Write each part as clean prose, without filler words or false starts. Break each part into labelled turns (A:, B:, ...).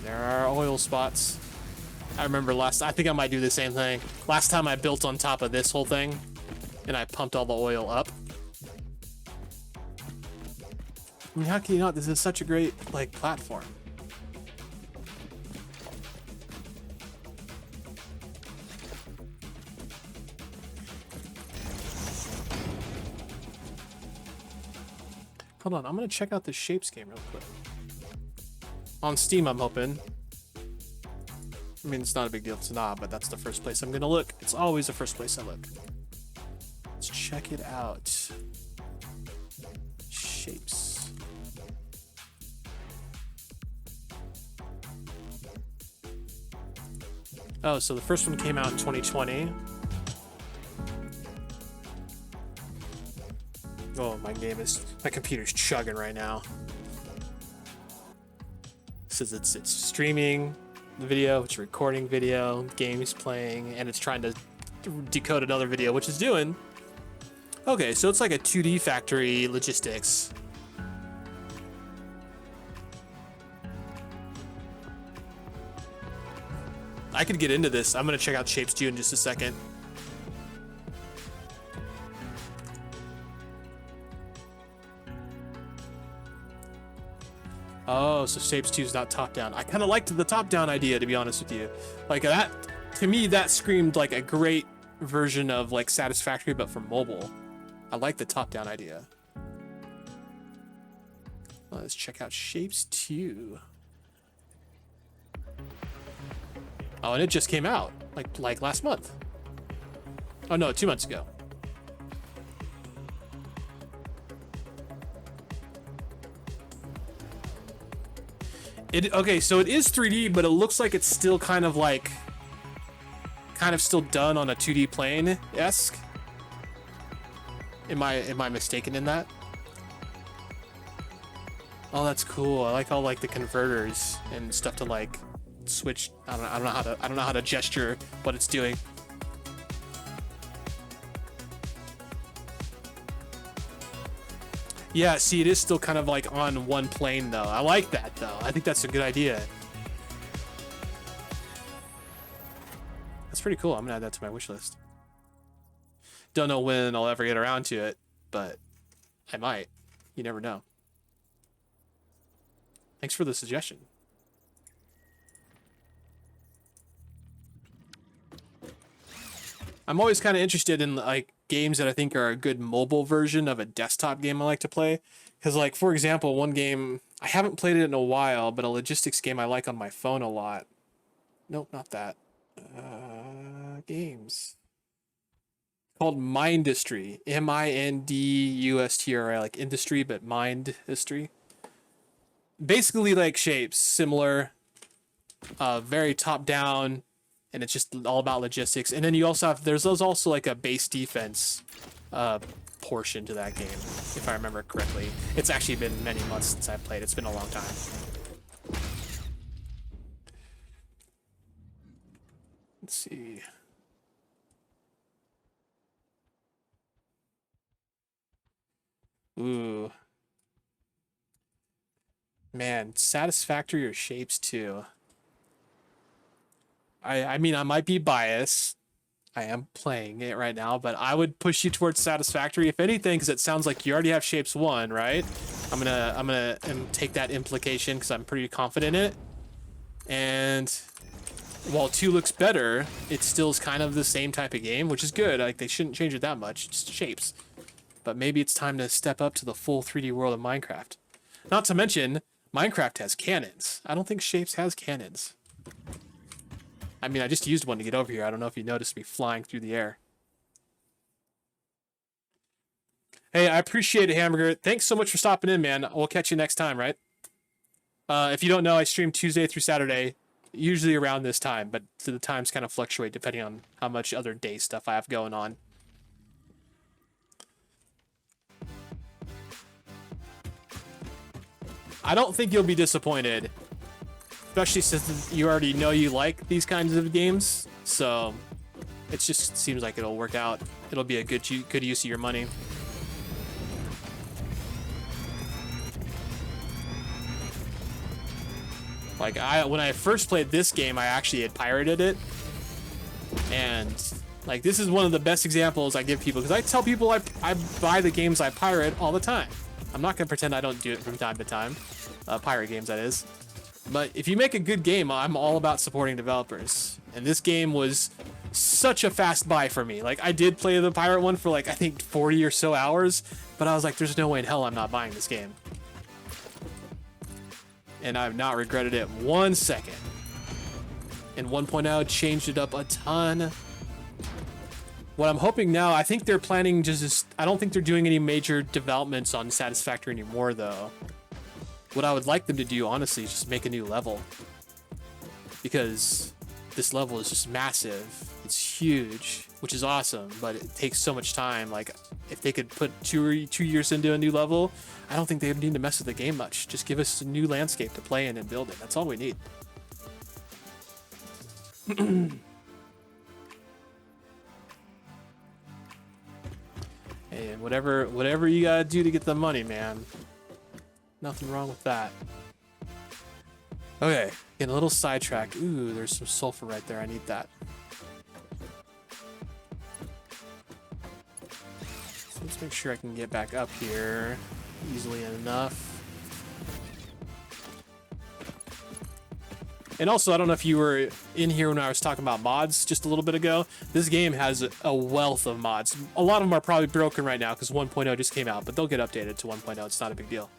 A: there are oil spots. I remember I think I might do the same thing. Last time I built on top of this whole thing, and I pumped all the oil up. I mean, how can you not? This is such a great, like, platform. Hold on, I'm gonna check out the Shapes game real quick. On Steam, I'm hoping. I mean, it's not a big deal if it's not, but that's the first place I'm gonna look. It's always the first place I look. Let's check it out. Shapes. Oh, so the first one came out in 2020. Oh, my computer's chugging right now. It says it's streaming the video, it's recording video, game's playing, and it's trying to decode another video, which is doing. Okay, so it's like a 2D factory logistics. I could get into this. I'm gonna check out Shapes 2 in just a second. Oh, so Shapes 2 is not top-down. I kind of liked the top-down idea, to be honest with you. Like, that, to me, that screamed like a great version of, like, Satisfactory, but for mobile. I like the top-down idea. Well, let's check out Shapes 2. Oh, and it just came out, like last month. Oh, no, 2 months ago. Okay, so it is 3D, but it looks like it's still kind of still done on a 2D plane-esque. Am I mistaken in that? Oh, that's cool. I like all like the converters and stuff to like switch. I don't know how to gesture what it's doing. Yeah, see, it is still kind of like on one plane, though. I like that, though. I think that's a good idea. That's pretty cool. I'm gonna add that to my wish list. Don't know when I'll ever get around to it, but I might. You never know. Thanks for the suggestion. I'm always kind of interested in like games that I think are a good mobile version of a desktop game I like to play. Because like, for example, one game, I haven't played it in a while, but a logistics game I like on my phone a lot. Nope, not that. Games. Called Mindustry. Mindustry, like industry, but mind history. Basically like Shapes, similar. Very top down. And it's just all about logistics. And then you also have, there's also like a base defense portion to that game, if I remember correctly. It's actually been many months since I played. It's been a long time. Let's see. Ooh. Man, Satisfactory or Shapes 2? I mean, I might be biased. I am playing it right now, but I would push you towards Satisfactory, if anything, because it sounds like you already have Shapes 1, right? I'm gonna take that implication because I'm pretty confident in it. And while 2 looks better, it still is kind of the same type of game, which is good. Like, they shouldn't change it that much. It's Shapes. But maybe it's time to step up to the full 3D world of Minecraft. Not to mention, Minecraft has cannons. I don't think Shapes has cannons. I mean, I just used one to get over here. I don't know if you noticed me flying through the air. Hey, I appreciate it, Hamburger. Thanks so much for stopping in, man. We'll catch you next time, right? If you don't know, I stream Tuesday through Saturday, usually around this time, but the times kind of fluctuate depending on how much other day stuff I have going on. I don't think you'll be disappointed. Especially since you already know you like these kinds of games, so it just seems like it'll work out. It'll be a good use of your money. Like when I first played this game, I actually had pirated it, and like this is one of the best examples I give people, because I tell people I buy the games I pirate all the time. I'm not gonna pretend I don't do it from time to time, pirate games that is. But if you make a good game, I'm all about supporting developers, and this game was such a fast buy for me. Like I did play the pirate one for like I think 40 or so hours, but I was like, there's no way in hell I'm not buying this game. And I've not regretted it 1 second. And 1.0 changed it up a ton. What I'm hoping now, I think they're planning just, I don't think they're doing any major developments on Satisfactory anymore though. What I would like them to do, honestly, is just make a new level. Because this level is just massive. It's huge, which is awesome, but it takes so much time. Like, if they could put two years into a new level, I don't think they would need to mess with the game much. Just give us a new landscape to play in and build it. That's all we need. And whatever you gotta do to get the money, man. Nothing wrong with that. Okay, getting a little sidetracked. Ooh, there's some sulfur right there. I need that. So let's make sure I can get back up here easily enough. And also, I don't know if you were in here when I was talking about mods just a little bit ago. This game has a wealth of mods. A lot of them are probably broken right now because 1.0 just came out, but they'll get updated to 1.0. It's not a big deal.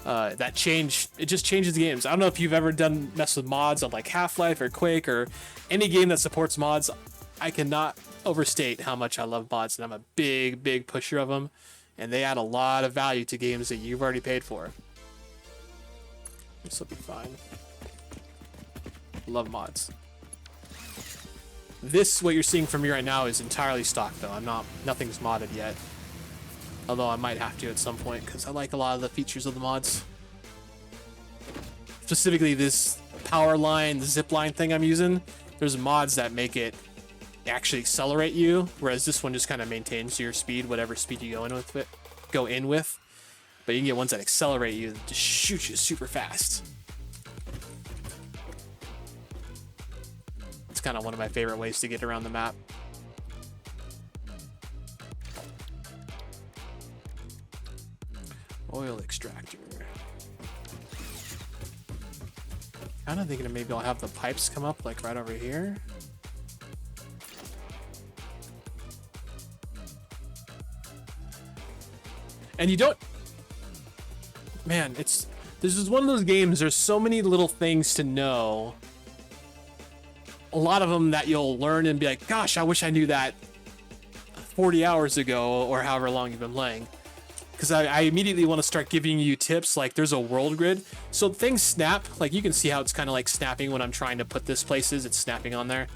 A: That change, it just changes the games. I don't know if you've ever messed with mods on like Half-Life or Quake or any game that supports mods. I cannot overstate how much I love mods, and I'm a big pusher of them, and they add a lot of value to games that you've already paid for. This will be fine. Love mods. This, what you're seeing from me right now, is entirely stock though. Nothing's modded yet. Although I might have to at some point because I like a lot of the features of the mods. Specifically this power line, the zip line thing I'm using. There's mods that make it actually accelerate you, whereas this one just kind of maintains your speed, whatever speed you go in with. But you can get ones that accelerate you, that just shoot you super fast. It's kind of one of my favorite ways to get around the map. Oil extractor. Kind of thinking maybe I'll have the pipes come up like right over here. And you don't, man, this is one of those games, there's so many little things to know. A lot of them that you'll learn and be like, gosh, I wish I knew that 40 hours ago or however long you've been playing. Because I immediately want to start giving you tips, like there's a world grid. So things snap, like you can see how it's kind of like snapping when I'm trying to put this places, it's snapping on there.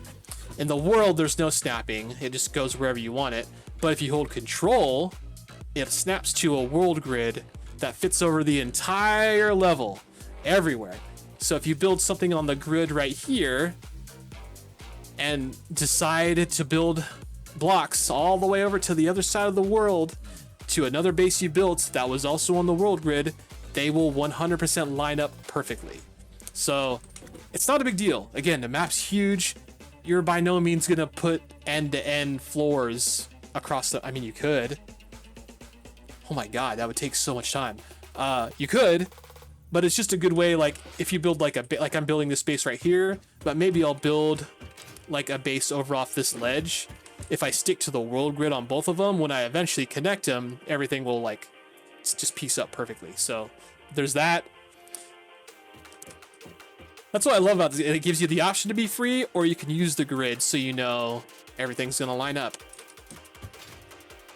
A: In the world, there's no snapping, it just goes wherever you want it. But if you hold control, it snaps to a world grid that fits over the entire level, everywhere. So if you build something on the grid right here, and decide to build blocks all the way over to the other side of the world to another base you built that was also on the world grid, they will 100% line up perfectly. So it's not a big deal. Again, the map's huge. You're by no means gonna put end-to-end floors across the, I mean, you could. Oh my God, that would take so much time. You could, but it's just a good way, like if you build like like I'm building this base right here, but maybe I'll build like a base over off this ledge. If I stick to the world grid on both of them, when I eventually connect them, everything will like just piece up perfectly. So there's that. That's what I love about this. It gives you the option to be free, or you can use the grid so you know everything's gonna line up.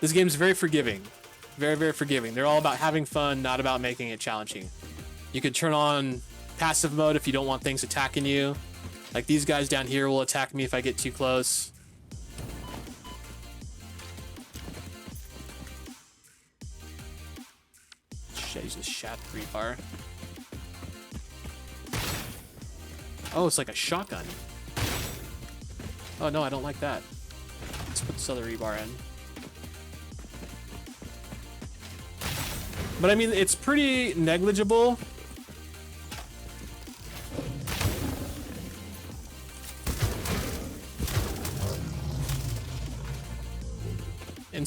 A: This game's very forgiving. Very forgiving. They're all about having fun, not about making it challenging. You can turn on passive mode if you don't want things attacking you. Like these guys down here will attack me if I get too close. Shit, use this shat rebar. Oh, it's like a shotgun. Oh no, I don't like that. Let's put this other rebar in. But I mean, it's pretty negligible.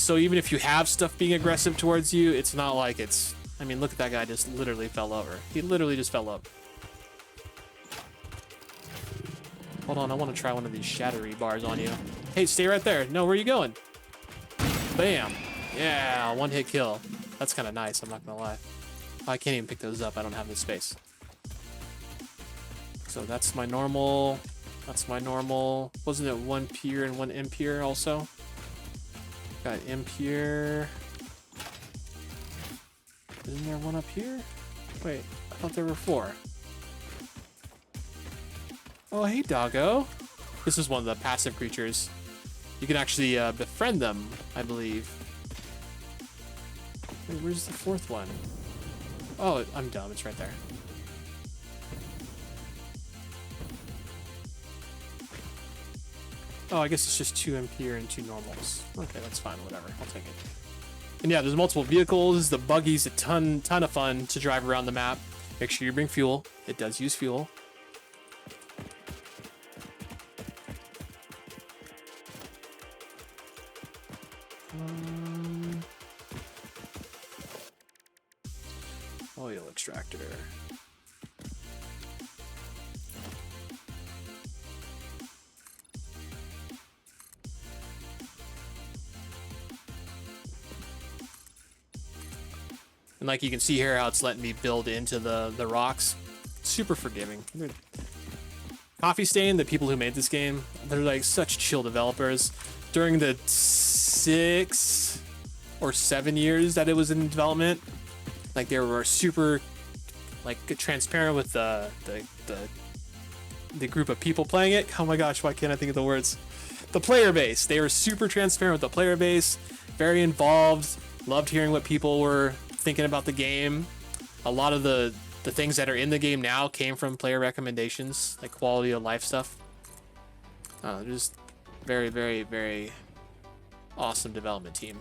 A: so even if you have stuff being aggressive towards you, it's not like it's... I mean, look at that guy just literally fell over. He literally just fell over. Hold on, I want to try one of these shattery bars on you. Hey, stay right there. No, where are you going? Bam. Yeah, one hit kill. That's kind of nice, I'm not gonna lie. I can't even pick those up, I don't have the space. So that's my normal. That's my normal. Wasn't it one pure and one impure also? Got impure. Isn't there one up here? Wait, I thought there were 4. Oh, hey, doggo. This is one of the passive creatures. You can actually befriend them, I believe. Wait, where's the 4th one? Oh, I'm dumb. It's right there. Oh, I guess it's just 2 impure and 2 normals. Okay, that's fine. Whatever. I'll take it. And yeah, there's multiple vehicles. The buggy's a ton of fun to drive around the map. Make sure you bring fuel. It does use fuel. Oil extractor. And like you can see here how it's letting me build into the rocks. Super forgiving. Coffee Stain, the people who made this game, they're like such chill developers. During the 6 or 7 years that it was in development, like they were super like transparent with the group of people playing it. Oh my gosh, why can't I think of the words? The player base. They were super transparent with the player base, very involved, loved hearing what people were thinking about the game. A lot of the things that are in the game now came from player recommendations, like quality of life stuff. Just very, very, very awesome development team.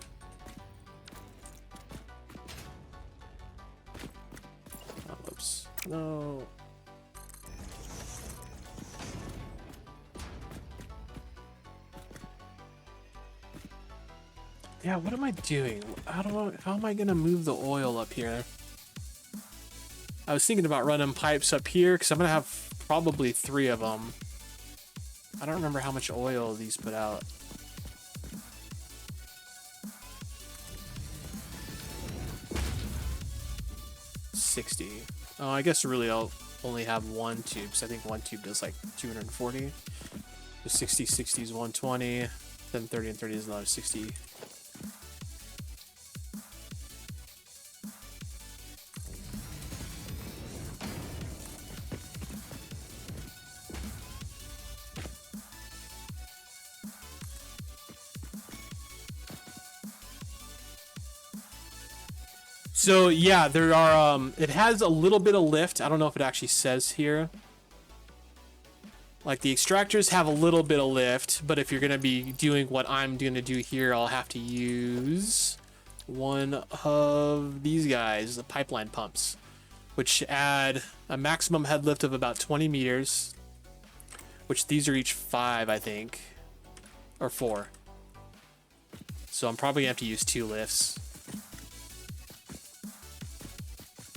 A: Oh, oops. No. Yeah, what am I doing? How am I gonna move the oil up here? I was thinking about running pipes up here because I'm gonna have probably 3 of them. I don't remember how much oil these put out. $60. Oh, I guess really I'll only have 1 tube because I think 1 tube does like 240. So 60, 60 is 120. Then 30 and 30 is another 60. So yeah, there are, it has a little bit of lift. I don't know if it actually says here. Like the extractors have a little bit of lift, but if you're gonna be doing what I'm gonna do here, I'll have to use one of these guys, the pipeline pumps, which add a maximum head lift of about 20 meters, which these are each 5, I think, or 4. So I'm probably gonna have to use 2 lifts.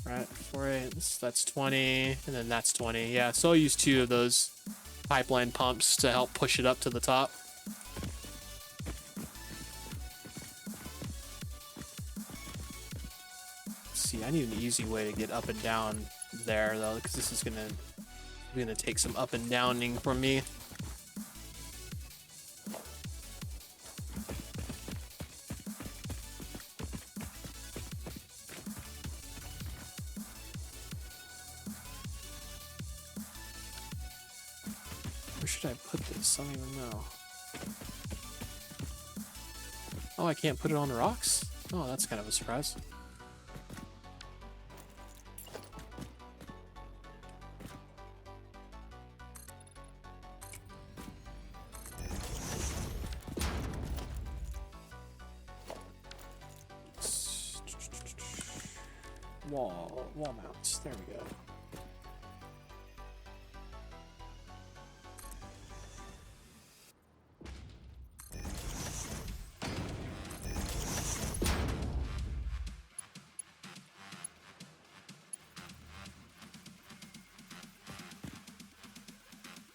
A: Right, 4, that's 20, and then that's 20. Yeah, so I'll use 2 of those pipeline pumps to help push it up to the top. Let's see, I need an easy way to get up and down there though, because this is gonna take some up and downing from me. Where should I put this? I don't even know. Oh, I can't put it on the rocks? Oh, that's kind of a surprise. Wall mounts. There we go.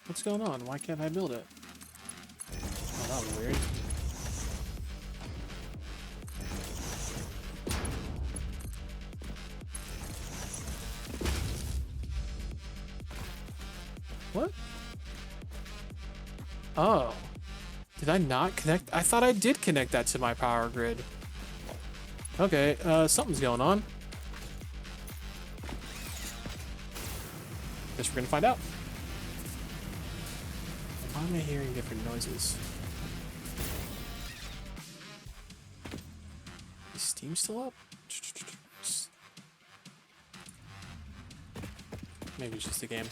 A: What's going on? Why can't I build it? Oh, that was weird. What? Oh. Did I not connect? I thought I did connect that to my power grid. Okay, something's going on. Guess we're gonna find out. Why am I hearing different noises? Is Steam still up? Maybe it's just the game.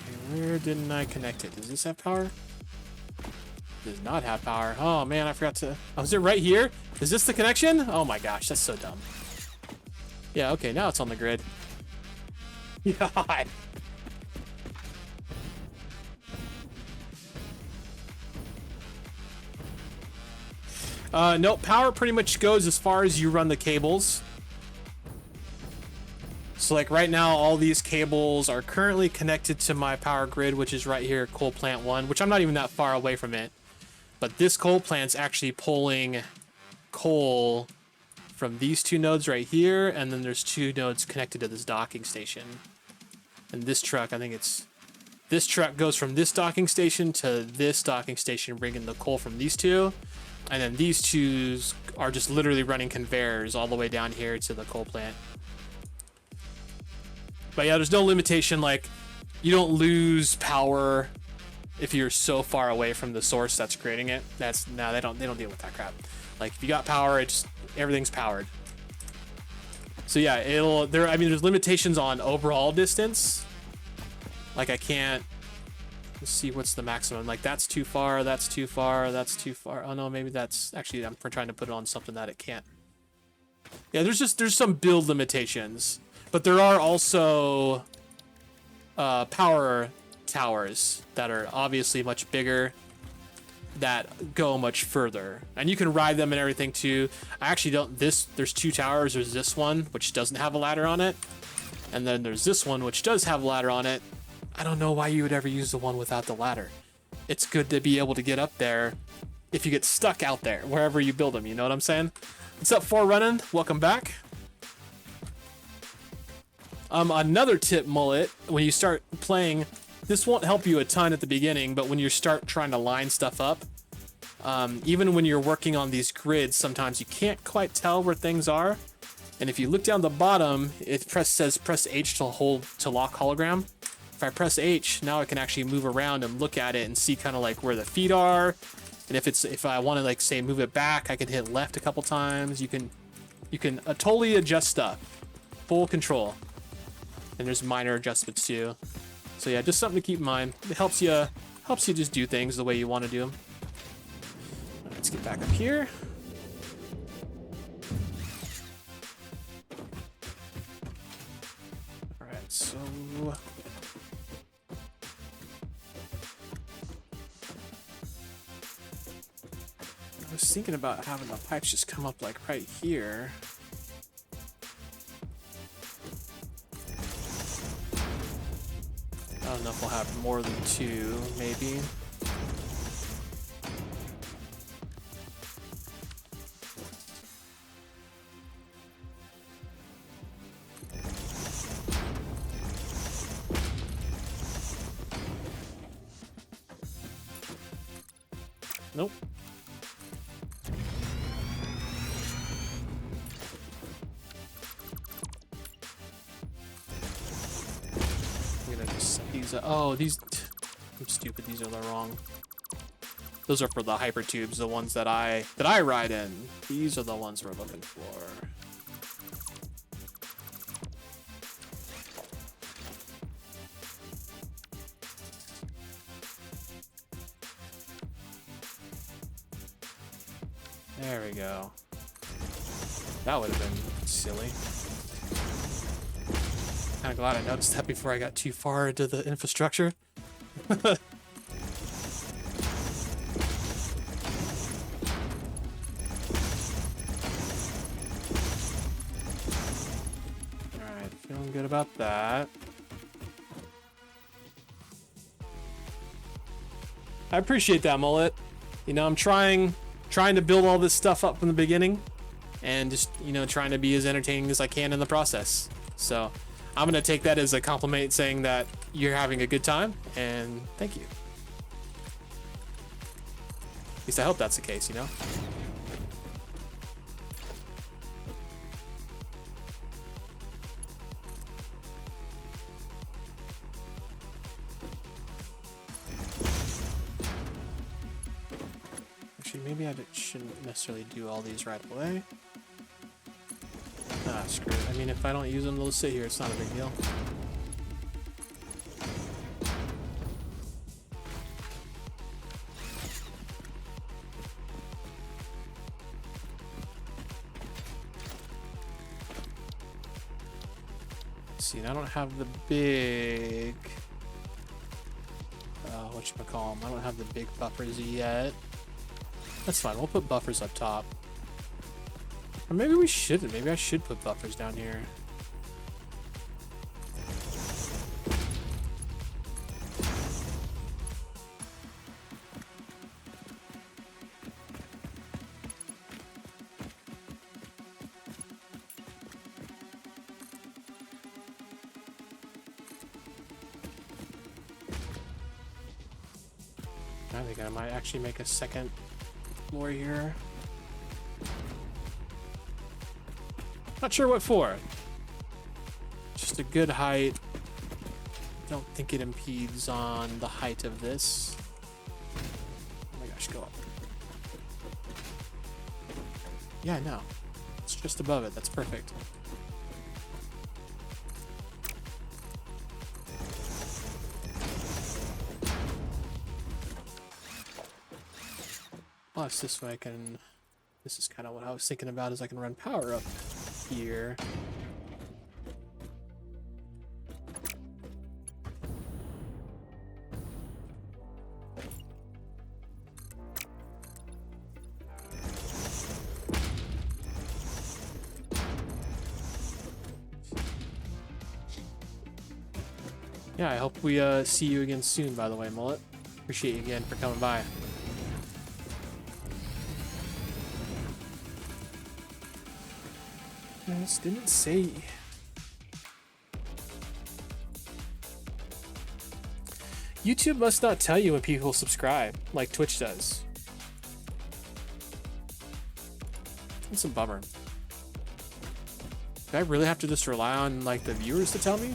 A: Okay, where didn't I connect it? Does this have power? Does not have power. Oh man, I forgot to. Oh, is it right here? Is this the connection? Oh my gosh, that's so dumb. Yeah, okay, now it's on the grid. God. Nope, power pretty much goes as far as you run the cables. So like right now, all these cables are currently connected to my power grid, which is right here, coal plant 1, which I'm not even that far away from it. But this coal plant's actually pulling coal from these two nodes right here, and then there's two nodes connected to this docking station. And this truck, I think it's... This truck goes from this docking station to this docking station, bringing the coal from these two. And then these two are just literally running conveyors all the way down here to the coal plant. But yeah, there's no limitation, like, you don't lose power if you're so far away from the source that's creating it. That's... No, they don't deal with that crap. Like, if you got power, it's just... Everything's powered. So yeah, I mean, there's limitations on overall distance. Like I can't, let's see what's the maximum. Like that's too far, that's too far, that's too far. Oh no, maybe that's, actually I'm trying to put it on something that it can't. Yeah, there's some build limitations, but there are also power towers that are obviously much bigger, that go much further, and you can ride them and everything too. I actually don't, there's two towers. There's this one which doesn't have a ladder on it, and then there's this one which does have a ladder on it. I don't know why you would ever use the one without the ladder. It's good to be able to get up there if you get stuck out there wherever you build them, you know what I'm saying? What's up, Forerunning? Welcome back. Another tip, Mullet, when you start playing, this won't help you a ton at the beginning, but when you start trying to line stuff up, even when you're working on these grids, sometimes you can't quite tell where things are. And if you look down the bottom, it says press H to lock hologram. If I press H, now I can actually move around and look at it and see kind of like where the feet are. And if I want to like say move it back, I can hit left a couple times. You can totally adjust stuff, full control. And there's minor adjustments too. So yeah, just something to keep in mind. It helps you just do things the way you want to do them. Let's get back up here. All right, so I was thinking about having the pipes just come up like right here. I don't know if we'll have more than two, maybe. Nope. Oh, these... I'm stupid. These are the wrong... Those are for the hyper tubes, the ones that I ride in. These are the ones we're looking for. There we go. That would have been silly. Kind of glad I noticed that before I got too far into the infrastructure. Alright, fill good about that. I appreciate that, Mullet. You know, I'm trying to build all this stuff up from the beginning and just, you know, trying to be as entertaining as I can in the process. So I'm going to take that as a compliment saying that you're having a good time, and thank you. At least I hope that's the case, you know? Actually, maybe I shouldn't necessarily do all these right away. Ah, screw it. I mean, if I don't use them, they'll sit here. It's not a big deal. See, I don't have the big... whatchamacallem. I don't have the big buffers yet. That's fine. We'll put buffers up top. Or maybe we shouldn't. Maybe I should put buffers down here. I think I might actually make a second floor here. Not sure what for. Just a good height. Don't think it impedes on the height of this. Oh my gosh, go up. Yeah, no. It's just above it. That's perfect. Plus, this way I can... This is kind of what I was thinking about, is I can run power up here. Yeah, I hope we see you again soon, by the way, Mullet. Appreciate you again for coming by. I just didn't say. YouTube must not tell you when people subscribe, like Twitch does. That's a bummer. Do I really have to just rely on, like, the viewers to tell me?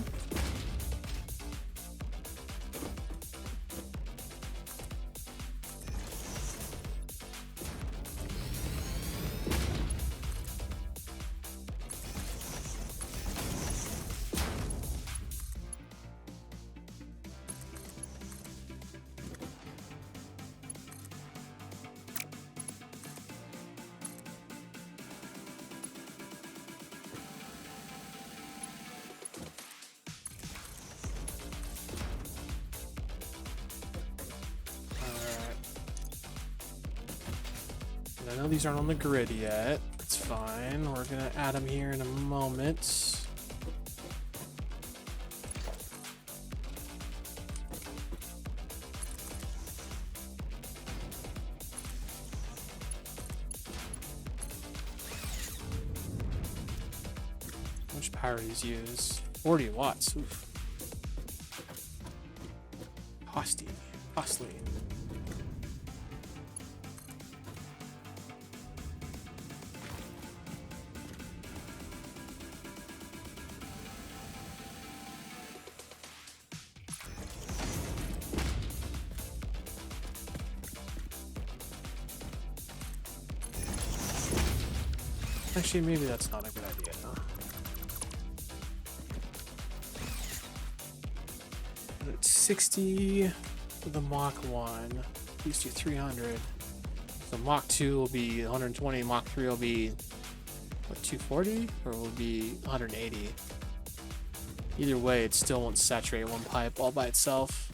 A: I know these aren't on the grid yet. It's fine. We're gonna add them here in a moment. How much power do these use? 40 watts. Oof. Costly. Actually, maybe that's not a good idea, no? It's 60 for the Mach 1. These do 300. So Mach 2 will be 120, Mach 3 will be, what, 240? Or will it be 180? Either way, it still won't saturate one pipe all by itself.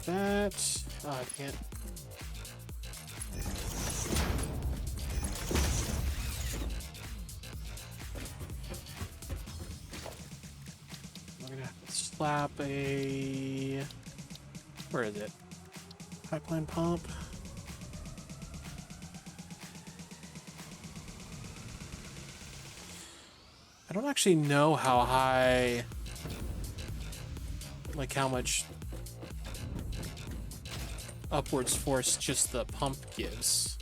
A: that. Oh, I can't. We're gonna have to slap a... Where is it? Pipeline pump. I don't actually know how high, like how much upwards force just the pump gives.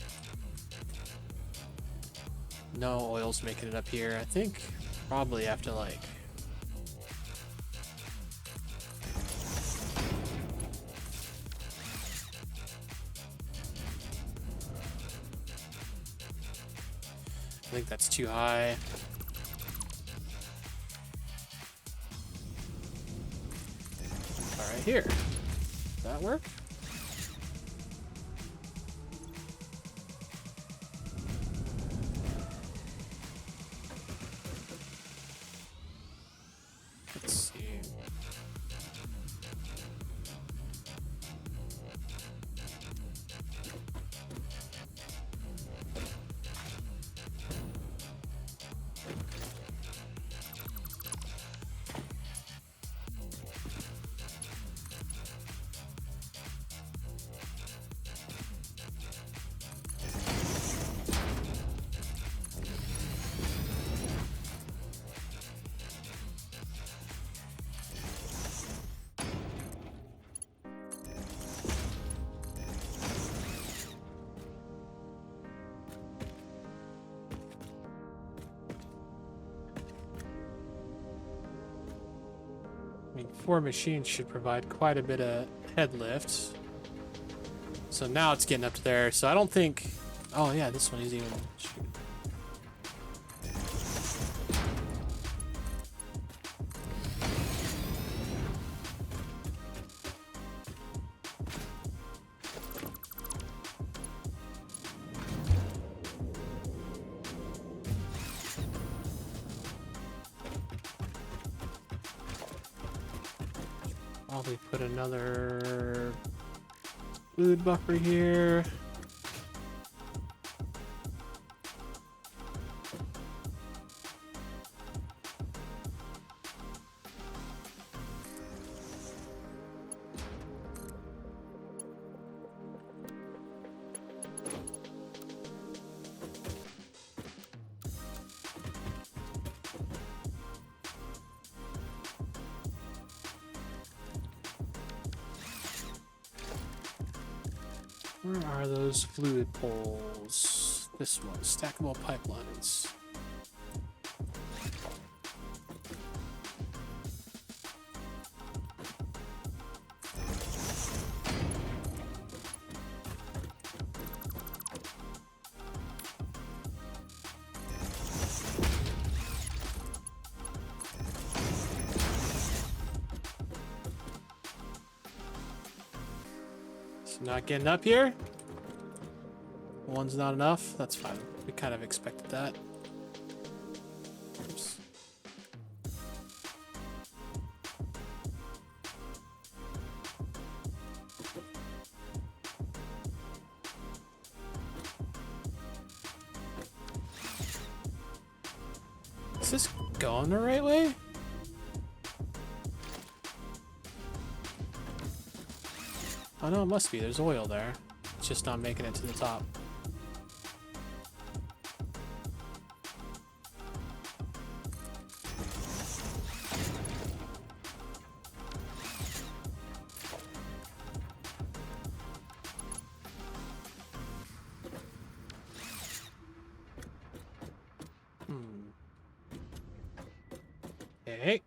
A: No oil's making it up here. I think probably have to like... I think that's too high. All right, here. Does that work? Let's see. I mean, 4 machines should provide quite a bit of head lift. So now it's getting up to there. So I don't think... Oh yeah, this one is even... Probably put another fluid buffer here. Where are those fluid poles? This one, stackable pipelines. Not getting up here. One's not enough. That's fine. We kind of expected that. Oops. Is this going the right way? Oh no, it must be. There's oil there. It's just not making it to the top. Okay.